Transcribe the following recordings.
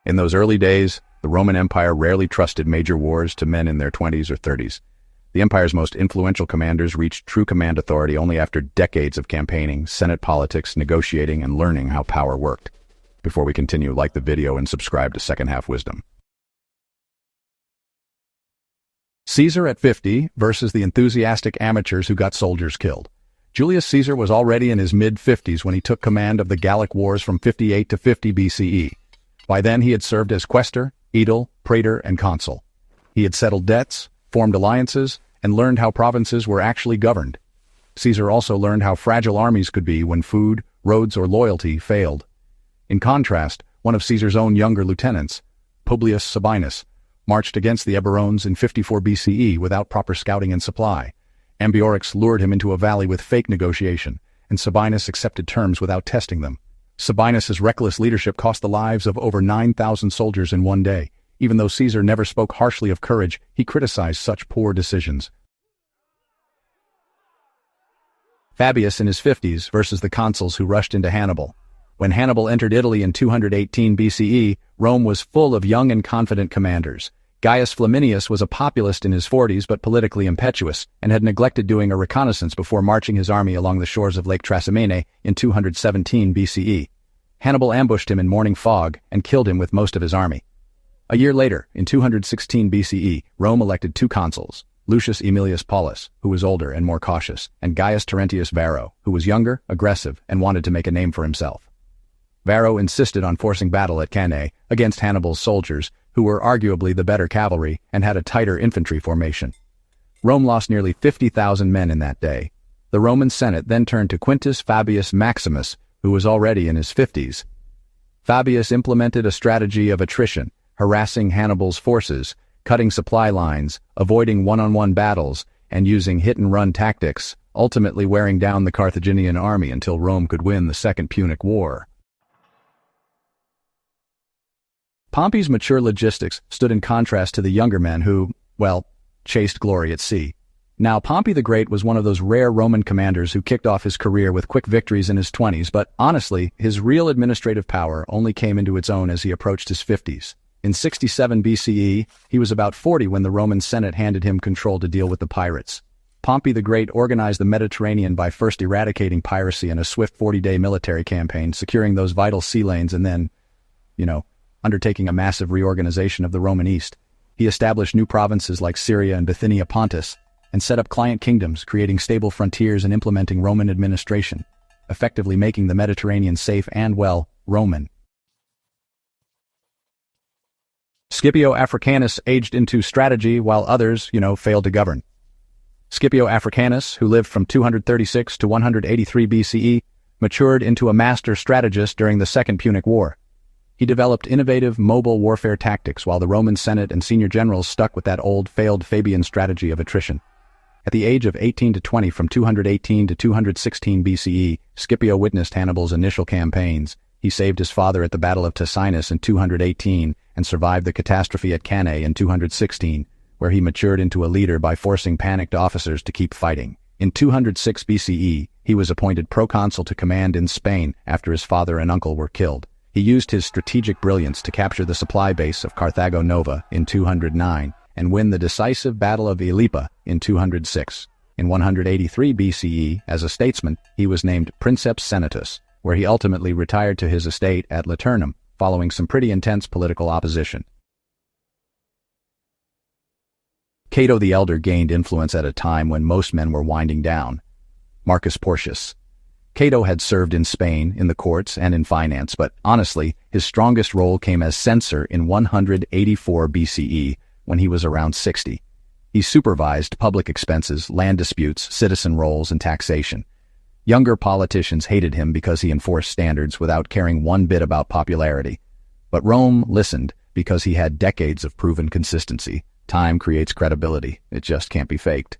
In those early days, the Roman Empire rarely trusted major wars to men in their 20s or 30s. The empire's most influential commanders reached true command authority only after decades of campaigning, Senate politics, negotiating, and learning how power worked. Before we continue, like the video and subscribe to Second Half Wisdom. Caesar at 50 versus the enthusiastic amateurs who got soldiers killed. Julius Caesar was already in his mid-50s when he took command of the Gallic Wars from 58 to 50 BCE. By then he had served as quaestor, aedile, praetor, and consul. He had settled debts, formed alliances, and learned how provinces were actually governed. Caesar also learned how fragile armies could be when food, roads, or loyalty failed. In contrast, one of Caesar's own younger lieutenants, Publius Sabinus, marched against the Eburones in 54 BCE without proper scouting and supply. Ambiorix lured him into a valley with fake negotiation, and Sabinus accepted terms without testing them. Sabinus's reckless leadership cost the lives of over 9,000 soldiers in one day. Even though Caesar never spoke harshly of courage, he criticized such poor decisions. Fabius in his 50s versus the consuls who rushed into Hannibal. When Hannibal entered Italy in 218 BCE, Rome was full of young and confident commanders. Gaius Flaminius was a populist in his 40s but politically impetuous, and had neglected doing a reconnaissance before marching his army along the shores of Lake Trasimene in 217 BCE. Hannibal ambushed him in morning fog and killed him with most of his army. A year later, in 216 BCE, Rome elected two consuls, Lucius Aemilius Paulus, who was older and more cautious, and Gaius Terentius Varro, who was younger, aggressive, and wanted to make a name for himself. Varro insisted on forcing battle at Cannae against Hannibal's soldiers, who were arguably the better cavalry and had a tighter infantry formation. Rome lost nearly 50,000 men in that day. The Roman Senate then turned to Quintus Fabius Maximus, who was already in his 50s. Fabius implemented a strategy of attrition, harassing Hannibal's forces, cutting supply lines, avoiding one-on-one battles, and using hit-and-run tactics, ultimately wearing down the Carthaginian army until Rome could win the Second Punic War. Pompey's mature logistics stood in contrast to the younger men who, well, chased glory at sea. Now, Pompey the Great was one of those rare Roman commanders who kicked off his career with quick victories in his 20s, but honestly, his real administrative power only came into its own as he approached his 50s. In 67 BCE, he was about 40 when the Roman Senate handed him control to deal with the pirates. Pompey the Great organized the Mediterranean by first eradicating piracy in a swift 40-day military campaign, securing those vital sea lanes, and then, undertaking a massive reorganization of the Roman East. He established new provinces like Syria and Bithynia Pontus, and set up client kingdoms, creating stable frontiers and implementing Roman administration, effectively making the Mediterranean safe and, well, Roman. Scipio Africanus aged into strategy while others, failed to govern. Scipio Africanus, who lived from 236 to 183 BCE, matured into a master strategist during the Second Punic War. He developed innovative, mobile warfare tactics while the Roman Senate and senior generals stuck with that old, failed Fabian strategy of attrition. At the age of 18 to 20 from 218 to 216 BCE, Scipio witnessed Hannibal's initial campaigns. He saved his father at the Battle of Ticinus in 218 and survived the catastrophe at Cannae in 216, where he matured into a leader by forcing panicked officers to keep fighting. In 206 BCE, he was appointed proconsul to command in Spain after his father and uncle were killed. He used his strategic brilliance to capture the supply base of Carthago Nova in 209 and win the decisive Battle of Ilipa in 206. In 183 BCE, as a statesman, he was named Princeps Senatus, where he ultimately retired to his estate at Laternum, following some pretty intense political opposition. Cato the Elder gained influence at a time when most men were winding down. Marcus Porcius. Cato had served in Spain, in the courts, and in finance, but honestly, his strongest role came as censor in 184 BCE, when he was around 60. He supervised public expenses, land disputes, citizen rolls, and taxation. Younger politicians hated him because he enforced standards without caring one bit about popularity. But Rome listened because he had decades of proven consistency. Time creates credibility. It just can't be faked.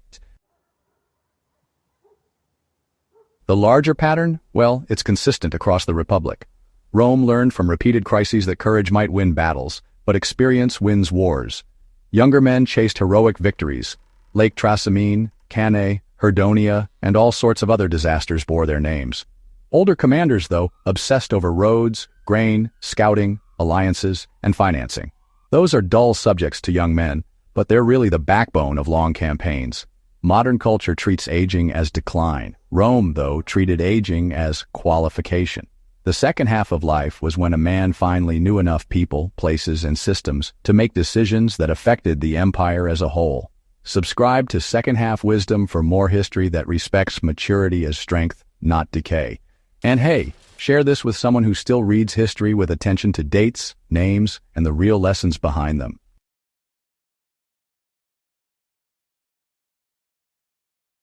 The larger pattern? Well, it's consistent across the Republic. Rome learned from repeated crises that courage might win battles, but experience wins wars. Younger men chased heroic victories. Lake Trasimene, Cannae, Herdonia, and all sorts of other disasters bore their names. Older commanders, though, obsessed over roads, grain, scouting, alliances, and financing. Those are dull subjects to young men, but they're really the backbone of long campaigns. Modern culture treats aging as decline. Rome, though, treated aging as qualification. The second half of life was when a man finally knew enough people, places, and systems to make decisions that affected the empire as a whole. Subscribe to Second Half Wisdom for more history that respects maturity as strength, not decay. And hey, share this with someone who still reads history with attention to dates, names, and the real lessons behind them.